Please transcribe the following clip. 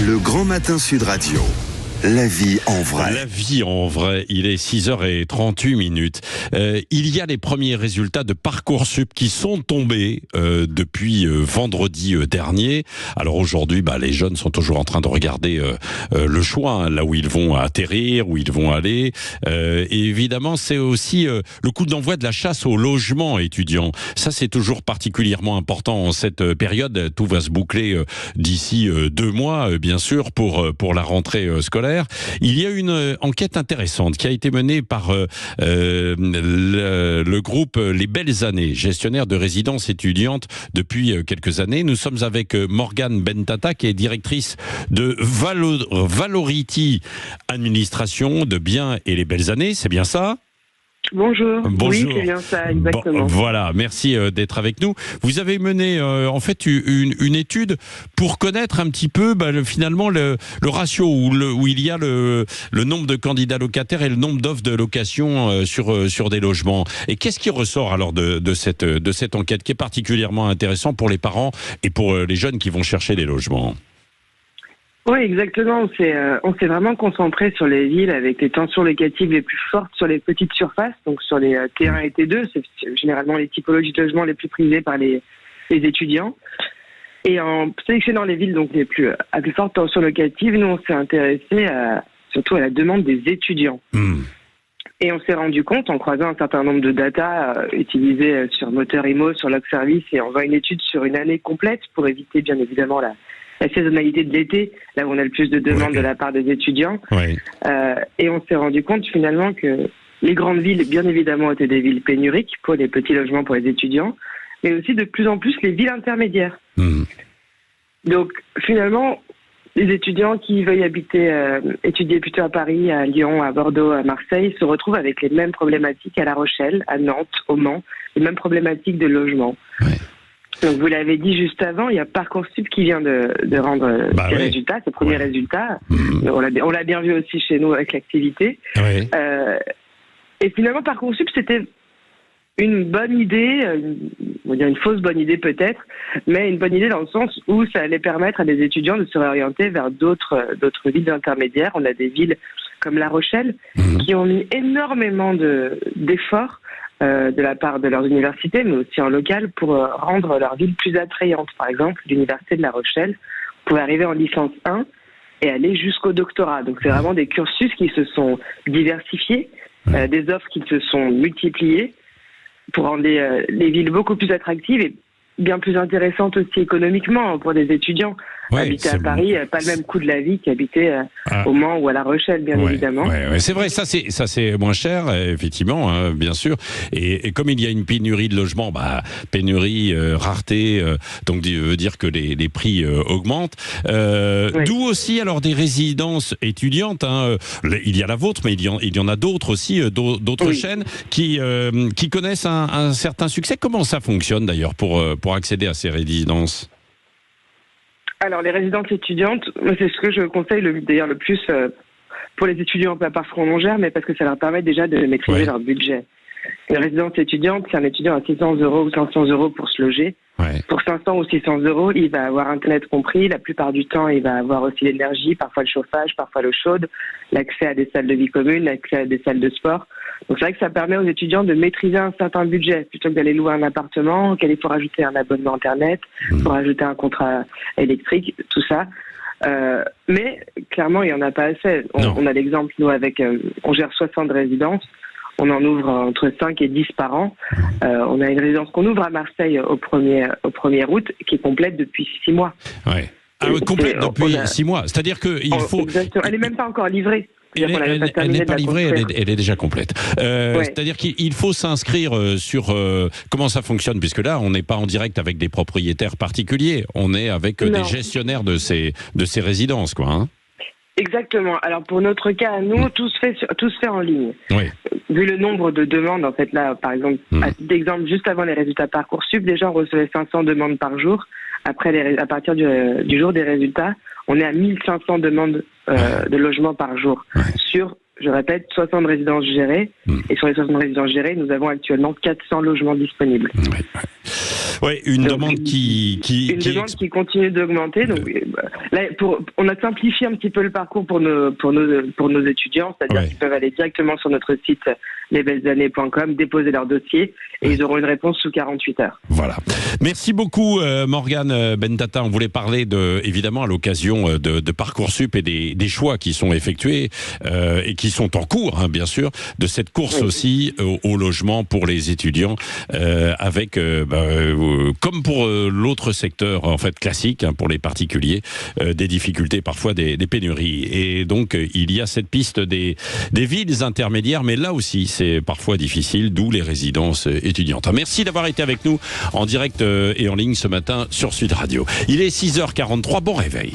Le Grand Matin Sud Radio. La vie en vrai. La vie en vrai, il est 6h38. Il y a les premiers résultats de Parcoursup qui sont tombés depuis vendredi dernier. Alors aujourd'hui, les jeunes sont toujours en train de regarder le choix, là où ils vont atterrir, où ils vont aller. Et évidemment, c'est aussi le coup d'envoi de la chasse au logement étudiant. Ça, c'est toujours particulièrement important en cette période. Tout va se boucler d'ici 2 mois, bien sûr, pour la rentrée scolaire. Il y a une enquête intéressante qui a été menée par le groupe Les Belles Années, gestionnaire de résidences étudiantes depuis quelques années. Nous sommes avec Morgane Bentata, qui est directrice de Valority Administration de Bien et les Belles Années. C'est bien ça ? Bonjour. Oui, c'est bien ça, exactement. Voilà, merci d'être avec nous. Vous avez mené en fait une étude pour connaître un petit peu finalement le ratio où il y a le nombre de candidats locataires et le nombre d'offres de location sur des logements. Et qu'est-ce qui ressort alors de cette enquête qui est particulièrement intéressant pour les parents et pour les jeunes qui vont chercher des logements ? Oui, exactement. On s'est vraiment concentré sur les villes avec les tensions locatives les plus fortes sur les petites surfaces, donc sur les T1 et T2. C'est généralement les typologies de logements les plus prisées par les étudiants. Et en sélectionnant les villes donc les plus à plus forte tension locative, nous on s'est intéressé surtout à la demande des étudiants. Et on s'est rendu compte, en croisant un certain nombre de data utilisées sur Moteur Imo, sur Log Service, et en faisant une étude sur une année complète pour éviter bien évidemment la saisonnalité de l'été, là où on a le plus de demandes de la part des étudiants. Et on s'est rendu compte finalement que les grandes villes, bien évidemment, étaient des villes pénuriques pour les petits logements pour les étudiants, mais aussi de plus en plus les villes intermédiaires. Donc finalement, les étudiants qui veuillent étudier plutôt à Paris, à Lyon, à Bordeaux, à Marseille, se retrouvent avec les mêmes problématiques à La Rochelle, à Nantes, au Mans, les mêmes problématiques de logement. Donc vous l'avez dit juste avant, il y a Parcoursup qui vient de rendre ses résultats, ses premiers résultats. On l'a bien vu aussi chez nous avec l'activité. Et finalement, Parcoursup, c'était une bonne idée, on va dire une fausse bonne idée peut-être, mais une bonne idée dans le sens où ça allait permettre à des étudiants de se réorienter vers d'autres villes intermédiaires. On a des villes comme La Rochelle qui ont mis énormément d'efforts de la part de leurs universités, mais aussi en local, pour rendre leur ville plus attrayante. Par exemple, l'université de La Rochelle pouvait arriver en licence 1 et aller jusqu'au doctorat. Donc c'est vraiment des cursus qui se sont diversifiés, des offres qui se sont multipliées pour rendre les villes beaucoup plus attractives et bien plus intéressantes aussi économiquement pour des étudiants. Habiter à Paris, pas le même coût de la vie qu'habiter au Mans ou à La Rochelle, bien évidemment. C'est vrai, ça c'est moins cher, effectivement, bien sûr. Et comme il y a une pénurie de logements, pénurie, rareté, donc veut dire que les prix augmentent. D'où aussi alors des résidences étudiantes. Il y a la vôtre, mais il y en a d'autres aussi, d'autres chaînes qui connaissent un certain succès. Comment ça fonctionne d'ailleurs pour accéder à ces résidences ? Alors, les résidences étudiantes, c'est ce que je conseille d'ailleurs le plus pour les étudiants, pas parce qu'on en gère, mais parce que ça leur permet déjà de maîtriser leur budget. Une résidence étudiante, c'est un étudiant à 600 € ou 500 € pour se loger. Pour 500 ou 600 €, il va avoir Internet compris. La plupart du temps, il va avoir aussi l'énergie, parfois le chauffage, parfois l'eau chaude, l'accès à des salles de vie communes, l'accès à des salles de sport. Donc c'est vrai que ça permet aux étudiants de maîtriser un certain budget, plutôt que d'aller louer un appartement, auquel il faut rajouter un abonnement Internet, il faut rajouter un contrat électrique, tout ça. Mais clairement, il n'y en a pas assez. On a l'exemple, nous, on gère 60 résidences. On en ouvre entre 5 et 10 par an. On a une résidence qu'on ouvre à Marseille au 1er août, qui est complète depuis 6 mois. Complète depuis 6 mois. C'est-à-dire qu'il faut... Exactement. Elle n'est même pas encore livrée. Elle n'est pas livrée, elle est déjà complète. C'est-à-dire qu'il faut s'inscrire sur comment ça fonctionne, puisque là, on n'est pas en direct avec des propriétaires particuliers, on est avec des gestionnaires de ces résidences, quoi. Exactement. Alors pour notre cas, nous, tout se fait en ligne. Vu le nombre de demandes, en fait, là, par exemple, d'exemple, juste avant les résultats Parcoursup, déjà on recevait 500 demandes par jour. Après, à partir du jour des résultats, on est à 1500 demandes de logement par jour sur, je répète, 60 résidences gérées. Et sur les 60 résidences gérées, nous avons actuellement 400 logements disponibles. Oui, une Donc, demande qui continue d'augmenter. Donc, là, on a simplifié un petit peu le parcours pour nos étudiants, c'est-à-dire qu'ils peuvent aller directement sur notre site lesbellesannées.com, déposer leur dossier et ils auront une réponse sous 48 heures. Voilà. Merci beaucoup Morgane Bentata. On voulait parler évidemment à l'occasion de Parcoursup et des choix qui sont effectués et qui sont en cours, hein, bien sûr, de cette course aussi au logement pour les étudiants avec, comme pour l'autre secteur en fait classique, hein, pour les particuliers, des difficultés, parfois des pénuries. Et donc il y a cette piste des villes intermédiaires, mais là aussi c'est parfois difficile, d'où les résidences étudiantes. Merci d'avoir été avec nous en direct et en ligne ce matin sur Sud Radio. Il est 6h43, bon réveil.